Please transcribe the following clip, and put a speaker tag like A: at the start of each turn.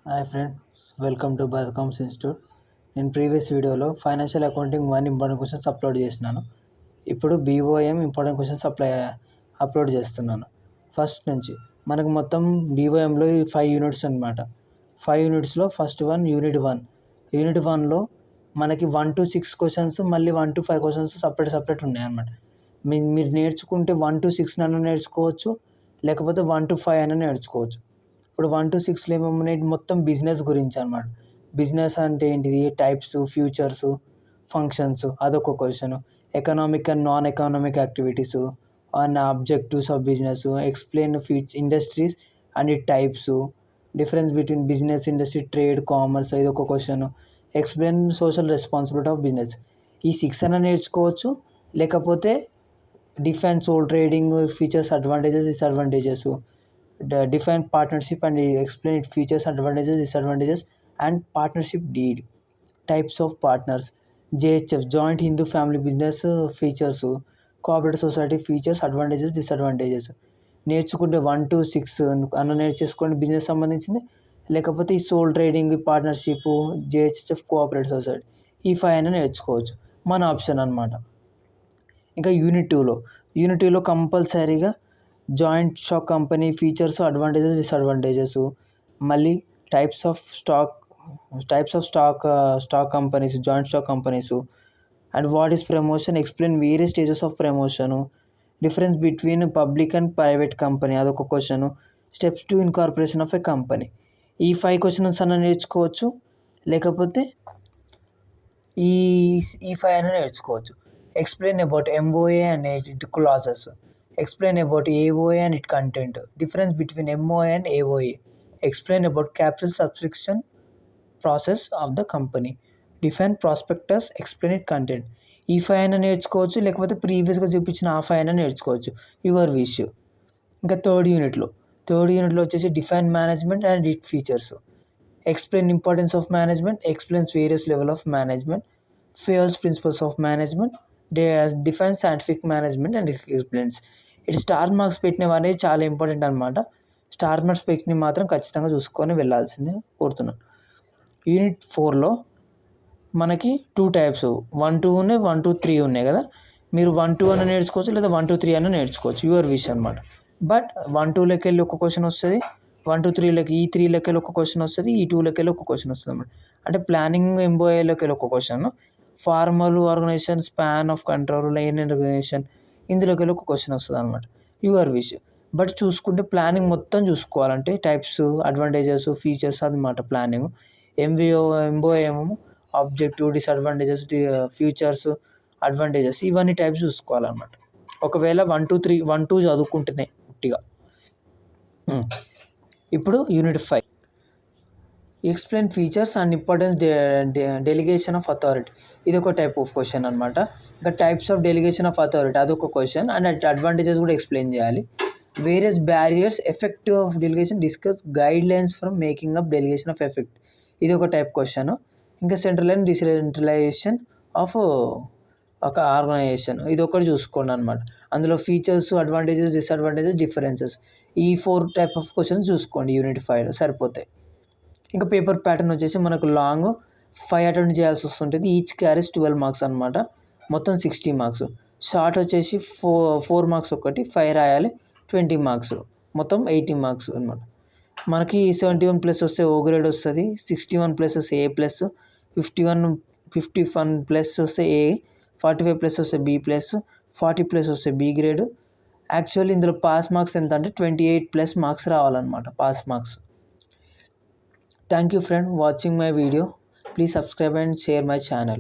A: Hi friends, welcome to బతుకమ్స్ institute. నేను previous వీడియోలో financial accounting 1 important questions upload చేసినాను. ఇప్పుడు BOM ఇంపార్టెంట్ క్వశ్చన్స్ అప్లోడ్ చేస్తున్నాను. ఫస్ట్ నుంచి మనకు మొత్తం BOMలో 5 యూనిట్స్ అనమాట. 5 యూనిట్స్లో ఫస్ట్ వన్ యూనిట్ 1. యూనిట్ 1లో మనకి 1 to 6 క్వశ్చన్స్, మళ్ళీ 1 to 5 క్వశ్చన్స్ సపరేట్ ఉన్నాయన్నమాట. మీరు నేర్చుకుంటే 1 to 6 అన్న నేర్చుకోవచ్చు, లేకపోతే 1 to 5 అన్న నేర్చుకోవచ్చు. ఇప్పుడు 1 to 6లో ఏమేమున్నాయి, మొత్తం బిజినెస్ గురించి అనమాట. బిజినెస్ అంటే ఏంటిది, టైప్స్, ఫ్యూచర్స్, ఫంక్షన్స్, అదొక question. Economic and non economic activities and objectives of business, explain industries and it types, difference between business, industry, trade, commerce, ఇదొక question. Explain social responsibility of business. ఈ 6 అన్న నేర్చుకోవచ్చు, లేకపోతే define sole trading features, advantages, disadvantages, define partnership and explain its features, advantages, disadvantages, and partnership deed. Types of partners: JHF, joint Hindu family business, features, cooperative society, features, advantages, disadvantages. నేర్చుకుంటే 1 to 6 అన్న నేర్చేసుకోండి business సంబంధించింది, లేకపోతే ఈ sole trading, partnership, JHF, cooperative society, ఈ 5 అన్న నేర్చుకోవచ్చు. మన option అనమాట. ఇంకా యూనిట్ 2లో కంపల్సరీగా joint stock company, features, advantages, disadvantages, మళ్ళీ types of stock companies, joint stock companies, and what is promotion, explain various stages of promotion, difference between public and private company, అదొక question, steps to incorporation of a company. ఈ 5 questions అన్న నేర్చుకోవచ్చు, లేకపోతే ఈ 5 అన్న నేర్చుకోవచ్చు. Explain about MOA and its clauses. Explain about AOA and its content. Difference between MOA and AOA. Explain about capital subscription process of the company. Define prospectus. Explain its content. ఈ 5 అయినా నేర్చుకోవచ్చు, లేకపోతే ప్రీవియస్గా చూపించిన ఆ 5 అయినా నేర్చుకోవచ్చు. Your wish. ఇంకా థర్డ్ యూనిట్లో వచ్చేసి define management and it features. Explain importance of management, explains various level of management, Fayol's principles of management, define scientific management and explains. ఇటు స్టార్ మార్క్స్ పెట్టినవి అనేది చాలా ఇంపార్టెంట్ అనమాట. స్టార్ మార్క్స్ పెట్టినవి మాత్రం ఖచ్చితంగా చూసుకొని వెళ్ళాల్సిందే కోరుతున్నాను. యూనిట్ 4లో మనకి 2 టైప్స్ 1 to ఉన్నాయి, 1 to 3 ఉన్నాయి కదా. మీరు 1 to అన్న నేర్చుకోవచ్చు, లేదా 1 to 3 అన్న నేర్చుకోవచ్చు. యువర్ విష్ అనమాట. బట్ 1 2లోకి వెళ్ళి ఒక క్వశ్చన్ వస్తుంది, 1 to 3లోకి, ఈ 3లోకి వెళ్ళి ఒక క్వశ్చన్ వస్తుంది, ఈ 2లోకి వెళ్ళి ఒక క్వశ్చన్ వస్తుంది అనమాట. అంటే ప్లానింగ్ MBOAలోకి వెళ్ళి ఒక question, formal organisation, span of control, line organisation, ఇందులోకి వెళ్ళి ఒక క్వశ్చన్ వస్తుంది అనమాట. Your wish. బట్ చూసుకుంటే ప్లానింగ్ మొత్తం చూసుకోవాలంటే టైప్స్, అడ్వాంటేజెస్, ఫీచర్స్ అన్నమాట ప్లానింగ్. MBOA ఏమో ఆబ్జెక్టివ్, డిసడ్వాంటేజెస్, ఫ్యూచర్స్, అడ్వాంటేజెస్, ఇవన్నీ టైప్స్ చూసుకోవాలన్నమాట. ఒకవేళ 1 to 3 1 2 చదువుకుంటేనే పుట్టిగా. ఇప్పుడు unit 5. Explain features and importance, delegation of authority, ఇది ఒక టైప్ ఆఫ్ క్వశ్చన్ అనమాట. ఇంకా types of delegation of authority, అదొక క్వశ్చన్. అండ్ అడ్వాంటేజెస్ కూడా ఎక్స్ప్లెయిన్ చేయాలి. Various barriers, effective of delegation, discuss guide lines from making up delegation of effect, ఇది ఒక type question. ఇంకా సెంట్రల్ అండ్ డిసెంట్రలైజేషన్ ఆఫ్ ఒక organisation, ఇది ఒకటి చూసుకోండి అనమాట. అందులో ఫీచర్స్, అడ్వాంటేజెస్, డిసడ్వాంటేజెస్, డిఫరెన్సెస్, ఈ 4 టైప్ ఆఫ్ క్వశ్చన్స్ చూసుకోండి. యూనిట్ 5లో సరిపోతాయి. ఇంకా పేపర్ ప్యాటర్న్ వచ్చేసి మనకు లాంగ్ 5 అటెంప్ట్ చేయాల్సి వస్తుంటుంది. ఈచ్ క్యారీస్ 12 మార్క్స్ అనమాట, మొత్తం 60 మార్క్స్. షార్ట్ వచ్చేసి 4 మార్క్స్ ఒకటి, 5 రాయాలి, 20 మార్క్స్, మొత్తం 80 మార్క్స్ అనమాట. మనకి 71+ వస్తే O గ్రేడ్ వస్తుంది, 61+ వస్తే A+, 51+ వస్తే A, 45+ వస్తే B+, 40+ వస్తే B గ్రేడ్. యాక్చువల్లీ ఇందులో పాస్ మార్క్స్ ఎంత అంటే 28+ మార్క్స్ రావాలన్నమాట, pass marks. Thank you friend watching my video. Please subscribe and share my channel.